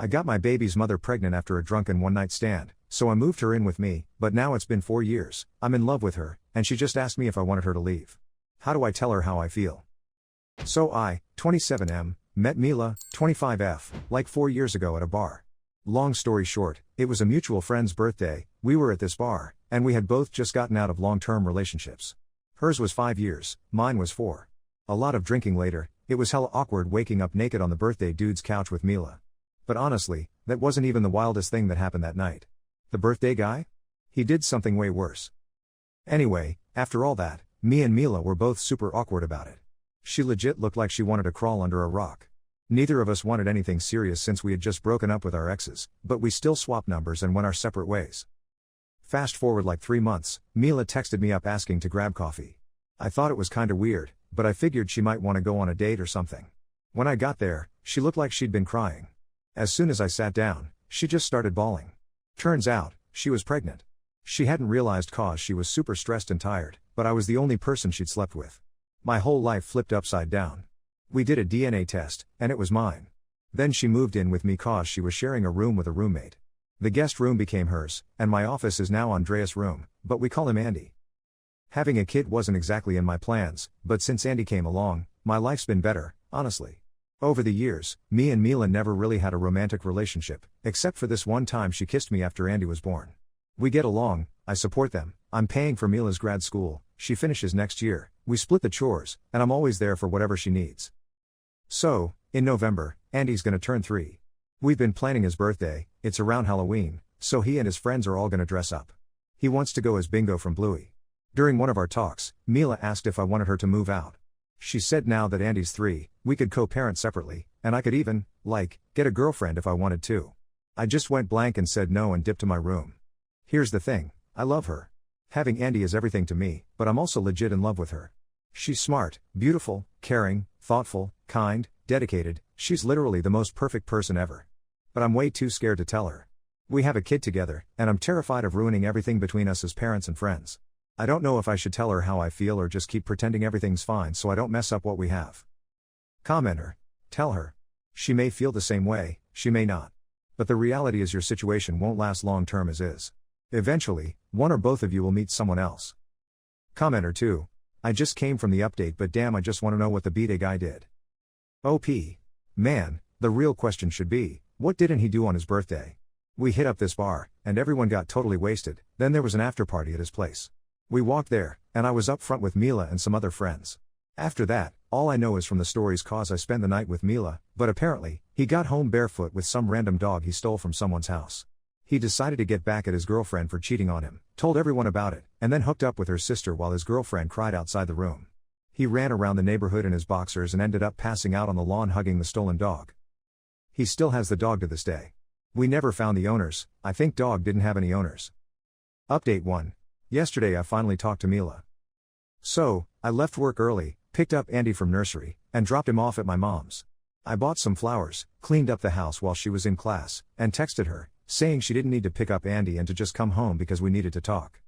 I got my baby's mother pregnant after a drunken one-night stand, so I moved her in with me, but now it's been 4 years, I'm in love with her, and she just asked me if I wanted her to leave. How do I tell her how I feel? So I, 27M, met Mila, 25F, like 4 years ago at a bar. Long story short, it was a mutual friend's birthday, we were at this bar, and we had both just gotten out of long-term relationships. Hers was 5 years, mine was 4. A lot of drinking later, it was hella awkward waking up naked on the birthday dude's couch with Mila. But honestly, that wasn't even the wildest thing that happened that night. The birthday guy? He did something way worse. Anyway, after all that, me and Mila were both super awkward about it. She legit looked like she wanted to crawl under a rock. Neither of us wanted anything serious since we had just broken up with our exes, but we still swapped numbers and went our separate ways. Fast forward like 3 months, Mila texted me up asking to grab coffee. I thought it was kinda weird, but I figured she might want to go on a date or something. When I got there, she looked like she'd been crying. As soon as I sat down, she just started bawling. Turns out, she was pregnant. She hadn't realized cause she was super stressed and tired, but I was the only person she'd slept with. My whole life flipped upside down. We did a DNA test, and it was mine. Then she moved in with me cause she was sharing a room with a roommate. The guest room became hers, and my office is now Andreas' room, but we call him Andy. Having a kid wasn't exactly in my plans, but since Andy came along, my life's been better, honestly. Over the years, me and Mila never really had a romantic relationship, except for this one time she kissed me after Andy was born. We get along, I support them, I'm paying for Mila's grad school, she finishes next year, we split the chores, and I'm always there for whatever she needs. So, in November, Andy's gonna turn 3. We've been planning his birthday, it's around Halloween, so he and his friends are all gonna dress up. He wants to go as Bingo from Bluey. During one of our talks, Mila asked if I wanted her to move out. She said now that Andy's 3, we could co-parent separately, and I could even, get a girlfriend if I wanted to. I just went blank and said no and dipped to my room. Here's the thing, I love her. Having Andy is everything to me, but I'm also legit in love with her. She's smart, beautiful, caring, thoughtful, kind, dedicated, she's literally the most perfect person ever. But I'm way too scared to tell her. We have a kid together, and I'm terrified of ruining everything between us as parents and friends. I don't know if I should tell her how I feel or just keep pretending everything's fine so I don't mess up what we have. Commenter. Tell her. She may feel the same way, she may not. But the reality is your situation won't last long term as is. Eventually, one or both of you will meet someone else. Commenter 2. I just came from the update but damn I just want to know what the B-Day guy did. OP. Man, the real question should be, what didn't he do on his birthday? We hit up this bar, and everyone got totally wasted, then there was an after party at his place. We walked there, and I was up front with Mila and some other friends. After that, all I know is from the stories cause I spent the night with Mila, but apparently, he got home barefoot with some random dog he stole from someone's house. He decided to get back at his girlfriend for cheating on him, told everyone about it, and then hooked up with her sister while his girlfriend cried outside the room. He ran around the neighborhood in his boxers and ended up passing out on the lawn hugging the stolen dog. He still has the dog to this day. We never found the owners, I think dog didn't have any owners. Update 1. Yesterday I finally talked to Mila. So, I left work early, picked up Andy from nursery, and dropped him off at my mom's. I bought some flowers, cleaned up the house while she was in class, and texted her, saying she didn't need to pick up Andy and to just come home because we needed to talk.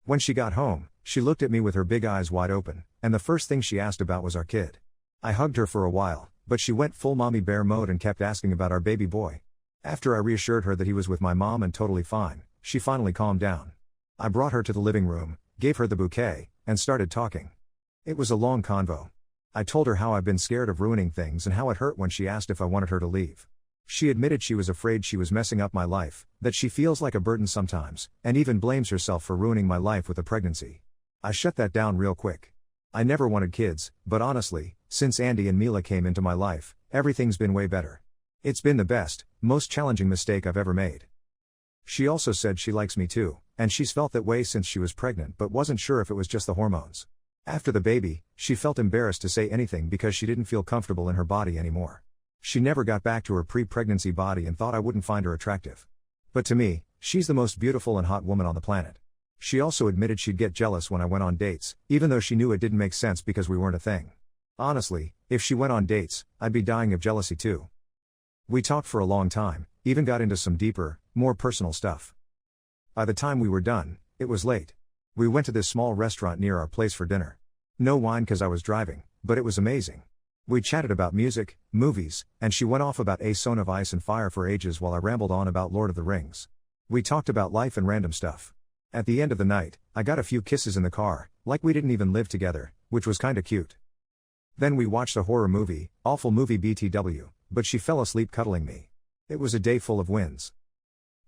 When she got home, she looked at me with her big eyes wide open, and the first thing she asked about was our kid. I hugged her for a while, but she went full mommy bear mode and kept asking about our baby boy. After I reassured her that he was with my mom and totally fine, she finally calmed down. I brought her to the living room, gave her the bouquet, and started talking. It was a long convo. I told her how I've been scared of ruining things and how it hurt when she asked if I wanted her to leave. She admitted she was afraid she was messing up my life, that she feels like a burden sometimes, and even blames herself for ruining my life with a pregnancy. I shut that down real quick. I never wanted kids, but honestly, since Andy and Mila came into my life, everything's been way better. It's been the best, most challenging mistake I've ever made. She also said she likes me too, and she's felt that way since she was pregnant but wasn't sure if it was just the hormones. After the baby, she felt embarrassed to say anything because she didn't feel comfortable in her body anymore. She never got back to her pre-pregnancy body and thought I wouldn't find her attractive. But to me, she's the most beautiful and hot woman on the planet. She also admitted she'd get jealous when I went on dates, even though she knew it didn't make sense because we weren't a thing. Honestly, if she went on dates, I'd be dying of jealousy too. We talked for a long time, even got into some deeper, more personal stuff. By the time we were done, it was late. We went to this small restaurant near our place for dinner. No wine cause I was driving, but it was amazing. We chatted about music, movies, and she went off about A Song of Ice and Fire for ages while I rambled on about Lord of the Rings. We talked about life and random stuff. At the end of the night, I got a few kisses in the car, like we didn't even live together, which was kinda cute. Then we watched a horror movie, awful movie BTW, but she fell asleep cuddling me. It was a day full of wins.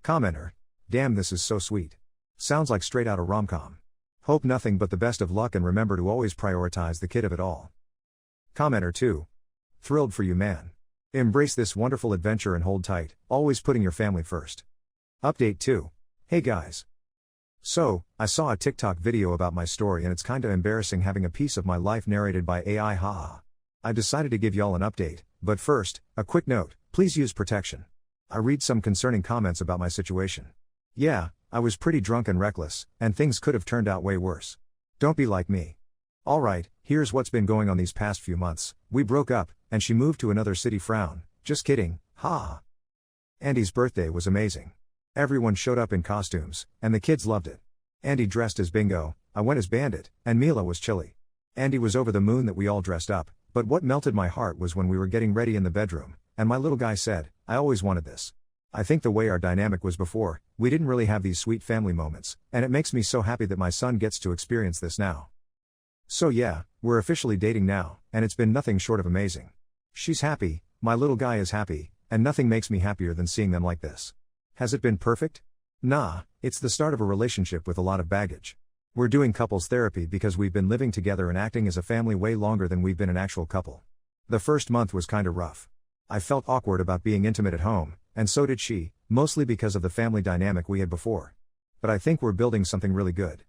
Commenter. Damn, this is so sweet. Sounds like straight out a rom-com. Hope nothing but the best of luck and remember to always prioritize the kid of it all. Commenter 2. Thrilled for you, man. Embrace this wonderful adventure and hold tight, always putting your family first. Update 2. Hey guys. So, I saw a TikTok video about my story and it's kinda embarrassing having a piece of my life narrated by AI, haha. I decided to give y'all an update, but first, a quick note, please use protection. I read some concerning comments about my situation. Yeah, I was pretty drunk and reckless, and things could have turned out way worse. Don't be like me. Alright, here's what's been going on these past few months. We broke up, and she moved to another city. Frown. Just kidding, ha. Andy's birthday was amazing. Everyone showed up in costumes, and the kids loved it. Andy dressed as Bingo, I went as Bandit, and Mila was Chili. Andy was over the moon that we all dressed up, but what melted my heart was when we were getting ready in the bedroom, and my little guy said, I always wanted this. I think the way our dynamic was before, we didn't really have these sweet family moments, and it makes me so happy that my son gets to experience this now. So yeah, we're officially dating now, and it's been nothing short of amazing. She's happy, my little guy is happy, and nothing makes me happier than seeing them like this. Has it been perfect? Nah, it's the start of a relationship with a lot of baggage. We're doing couples therapy because we've been living together and acting as a family way longer than we've been an actual couple. The first month was kinda rough. I felt awkward about being intimate at home, and so did she, mostly because of the family dynamic we had before. But I think we're building something really good.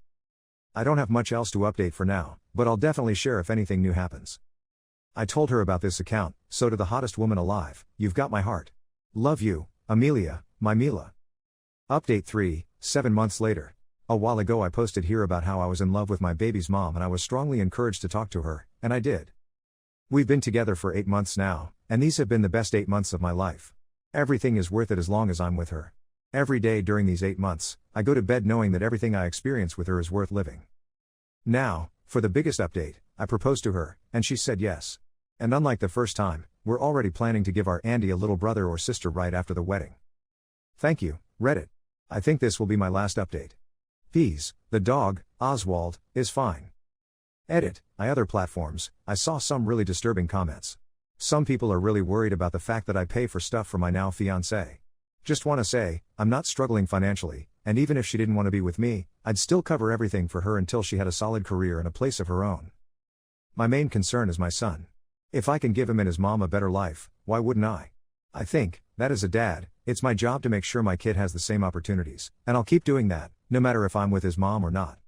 I don't have much else to update for now, but I'll definitely share if anything new happens. I told her about this account, so to the hottest woman alive, you've got my heart. Love you, Amelia, my Mila. Update 3, 7 months later. A while ago I posted here about how I was in love with my baby's mom and I was strongly encouraged to talk to her, and I did. We've been together for 8 months now, and these have been the best 8 months of my life. Everything is worth it as long as I'm with her. Every day during these 8 months, I go to bed knowing that everything I experience with her is worth living. Now, for the biggest update, I proposed to her, and she said yes. And unlike the first time, we're already planning to give our Andy a little brother or sister right after the wedding. Thank you, Reddit. I think this will be my last update. Peas, the dog, Oswald, is fine. Edit, other platforms, I saw some really disturbing comments. Some people are really worried about the fact that I pay for stuff for my now fiancé. Just wanna say, I'm not struggling financially, and even if she didn't want to be with me, I'd still cover everything for her until she had a solid career and a place of her own. My main concern is my son. If I can give him and his mom a better life, why wouldn't I? I think, that as a dad, it's my job to make sure my kid has the same opportunities, and I'll keep doing that, no matter if I'm with his mom or not.